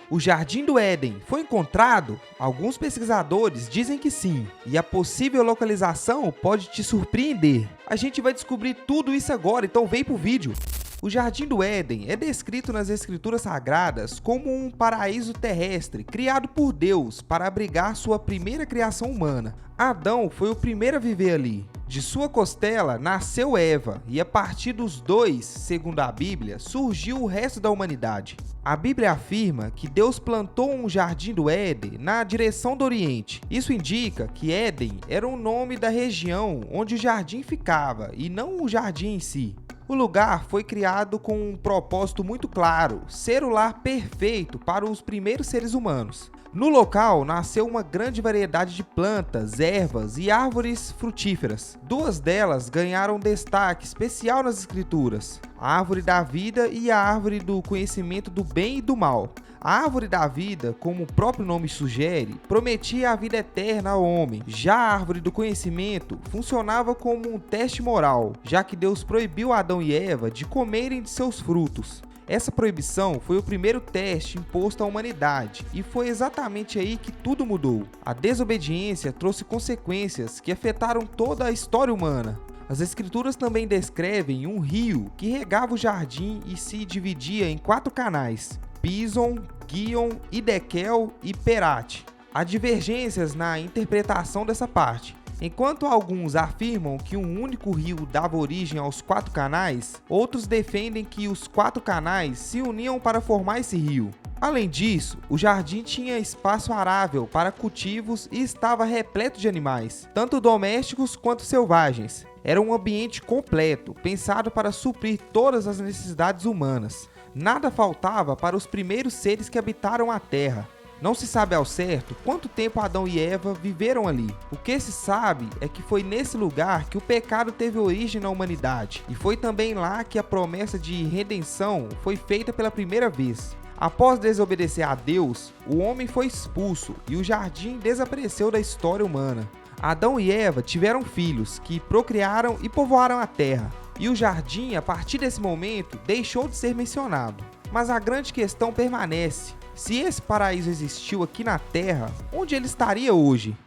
O Jardim do Éden foi encontrado? Alguns pesquisadores dizem que sim, e a possível localização pode te surpreender. A gente vai descobrir tudo isso agora, então vem pro vídeo. O Jardim do Éden é descrito nas Escrituras Sagradas como um paraíso terrestre criado por Deus para abrigar sua primeira criação humana. Adão foi o primeiro a viver ali. De sua costela nasceu Eva, e a partir dos dois, segundo a Bíblia, surgiu o resto da humanidade. A Bíblia afirma que Deus plantou um jardim do Éden na direção do Oriente. Isso indica que Éden era o nome da região onde o jardim ficava, e não o jardim em si. O lugar foi criado com um propósito muito claro: ser o lar perfeito para os primeiros seres humanos. No local nasceu uma grande variedade de plantas, ervas e árvores frutíferas. Duas delas ganharam destaque especial nas Escrituras: a árvore da vida e a árvore do conhecimento do bem e do mal. A árvore da vida, como o próprio nome sugere, prometia a vida eterna ao homem. Já a árvore do conhecimento funcionava como um teste moral, já que Deus proibiu Adão e Eva de comerem de seus frutos. Essa proibição foi o primeiro teste imposto à humanidade, e foi exatamente aí que tudo mudou. A desobediência trouxe consequências que afetaram toda a história humana. As Escrituras também descrevem um rio que regava o jardim e se dividia em 4 canais: Pison, Guion, Idekel e Perate. Há divergências na interpretação dessa parte. Enquanto alguns afirmam que um único rio dava origem aos 4 canais, outros defendem que os 4 canais se uniam para formar esse rio. Além disso, o jardim tinha espaço arável para cultivos e estava repleto de animais, tanto domésticos quanto selvagens. Era um ambiente completo, pensado para suprir todas as necessidades humanas. Nada faltava para os primeiros seres que habitaram a terra. Não se sabe ao certo quanto tempo Adão e Eva viveram ali. O que se sabe é que foi nesse lugar que o pecado teve origem na humanidade, e foi também lá que a promessa de redenção foi feita pela primeira vez. Após desobedecer a Deus, o homem foi expulso e o jardim desapareceu da história humana. Adão e Eva tiveram filhos que procriaram e povoaram a terra, e o jardim, a partir desse momento, deixou de ser mencionado. Mas a grande questão permanece: se esse paraíso existiu aqui na Terra, onde ele estaria hoje?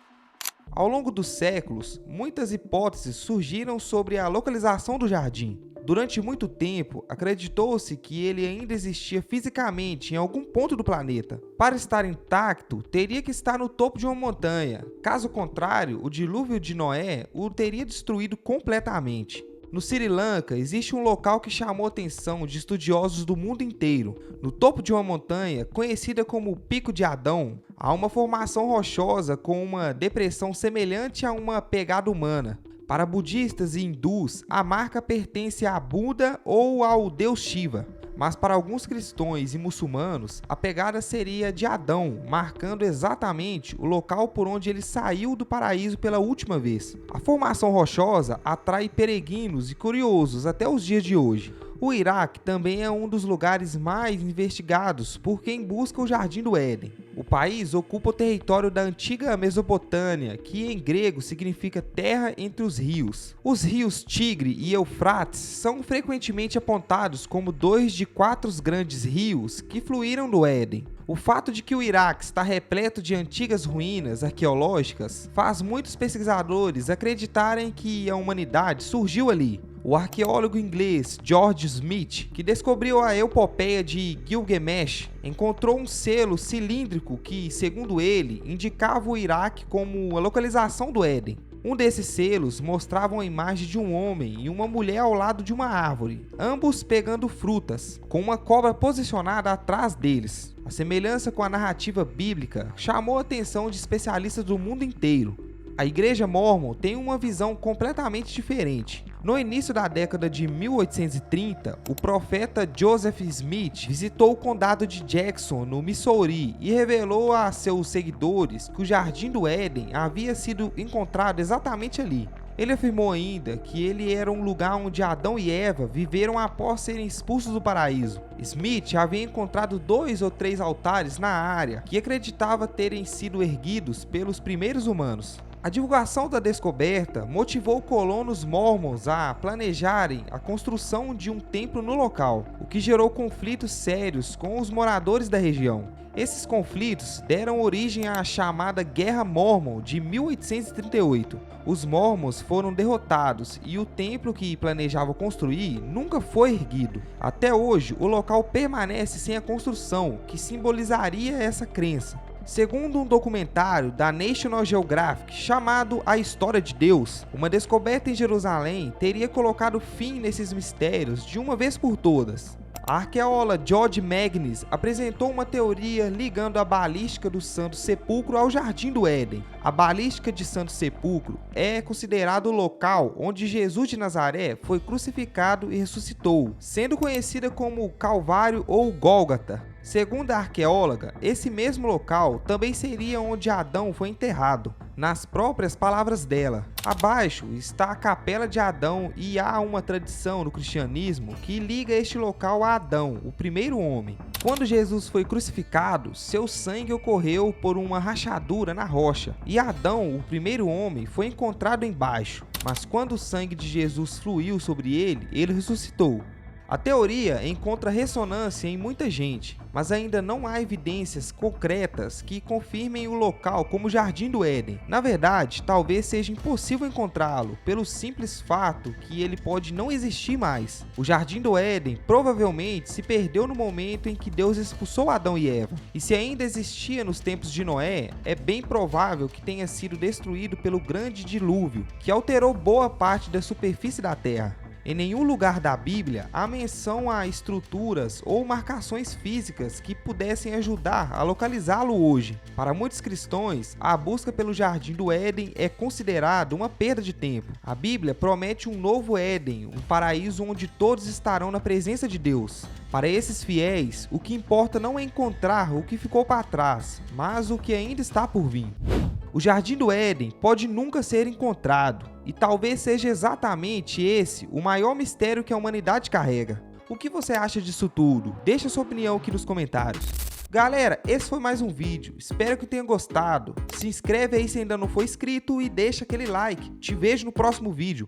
Ao longo dos séculos, muitas hipóteses surgiram sobre a localização do jardim. Durante muito tempo, acreditou-se que ele ainda existia fisicamente em algum ponto do planeta. Para estar intacto, teria que estar no topo de uma montanha. Caso contrário, o dilúvio de Noé o teria destruído completamente. No Sri Lanka, existe um local que chamou a atenção de estudiosos do mundo inteiro. No topo de uma montanha, conhecida como o Pico de Adão, há uma formação rochosa com uma depressão semelhante a uma pegada humana. Para budistas e hindus, a marca pertence a Buda ou ao deus Shiva. Mas para alguns cristãos e muçulmanos, a pegada seria de Adão, marcando exatamente o local por onde ele saiu do paraíso pela última vez. A formação rochosa atrai peregrinos e curiosos até os dias de hoje. O Iraque também é um dos lugares mais investigados por quem busca o Jardim do Éden. O país ocupa o território da antiga Mesopotâmia, que em grego significa terra entre os rios. Os rios Tigre e Eufrates são frequentemente apontados como 2 de 4 grandes rios que fluíram do Éden. O fato de que o Iraque está repleto de antigas ruínas arqueológicas faz muitos pesquisadores acreditarem que a humanidade surgiu ali. O arqueólogo inglês George Smith, que descobriu a epopeia de Gilgamesh, encontrou um selo cilíndrico que, segundo ele, indicava o Iraque como a localização do Éden. Um desses selos mostrava uma imagem de um homem e uma mulher ao lado de uma árvore, ambos pegando frutas, com uma cobra posicionada atrás deles. A semelhança com a narrativa bíblica chamou a atenção de especialistas do mundo inteiro. A Igreja Mórmon tem uma visão completamente diferente. No início da década de 1830, o profeta Joseph Smith visitou o condado de Jackson, no Missouri, e revelou a seus seguidores que o Jardim do Éden havia sido encontrado exatamente ali. Ele afirmou ainda que ele era um lugar onde Adão e Eva viveram após serem expulsos do paraíso. Smith havia encontrado 2 ou 3 altares na área que acreditava terem sido erguidos pelos primeiros humanos. A divulgação da descoberta motivou colonos mormons a planejarem a construção de um templo no local, o que gerou conflitos sérios com os moradores da região. Esses conflitos deram origem à chamada Guerra Mórmon de 1838. Os Mormons foram derrotados e o templo que planejavam construir nunca foi erguido. Até hoje, o local permanece sem a construção, que simbolizaria essa crença. Segundo um documentário da National Geographic chamado A História de Deus, uma descoberta em Jerusalém teria colocado fim nesses mistérios de uma vez por todas. A arqueóloga George Magnus apresentou uma teoria ligando a balística do Santo Sepulcro ao Jardim do Éden. A balística de Santo Sepulcro é considerado o local onde Jesus de Nazaré foi crucificado e ressuscitou, sendo conhecida como Calvário ou Gólgota. Segundo a arqueóloga, esse mesmo local também seria onde Adão foi enterrado. Nas próprias palavras dela, abaixo está a capela de Adão e há uma tradição no cristianismo que liga este local a Adão, o primeiro homem. Quando Jesus foi crucificado, seu sangue ocorreu por uma rachadura na rocha e Adão, o primeiro homem, foi encontrado embaixo. Mas quando o sangue de Jesus fluiu sobre ele, ele ressuscitou. A teoria encontra ressonância em muita gente, mas ainda não há evidências concretas que confirmem o local como Jardim do Éden. Na verdade, talvez seja impossível encontrá-lo, pelo simples fato que ele pode não existir mais. O Jardim do Éden provavelmente se perdeu no momento em que Deus expulsou Adão e Eva, e se ainda existia nos tempos de Noé, é bem provável que tenha sido destruído pelo grande dilúvio, que alterou boa parte da superfície da terra. Em nenhum lugar da Bíblia há menção a estruturas ou marcações físicas que pudessem ajudar a localizá-lo hoje. Para muitos cristãos, a busca pelo Jardim do Éden é considerada uma perda de tempo. A Bíblia promete um novo Éden, um paraíso onde todos estarão na presença de Deus. Para esses fiéis, o que importa não é encontrar o que ficou para trás, mas o que ainda está por vir. O Jardim do Éden pode nunca ser encontrado, e talvez seja exatamente esse o maior mistério que a humanidade carrega. O que você acha disso tudo? Deixa sua opinião aqui nos comentários. Galera, esse foi mais um vídeo, espero que tenha gostado. Se inscreve aí se ainda não for inscrito e deixa aquele like. Te vejo no próximo vídeo.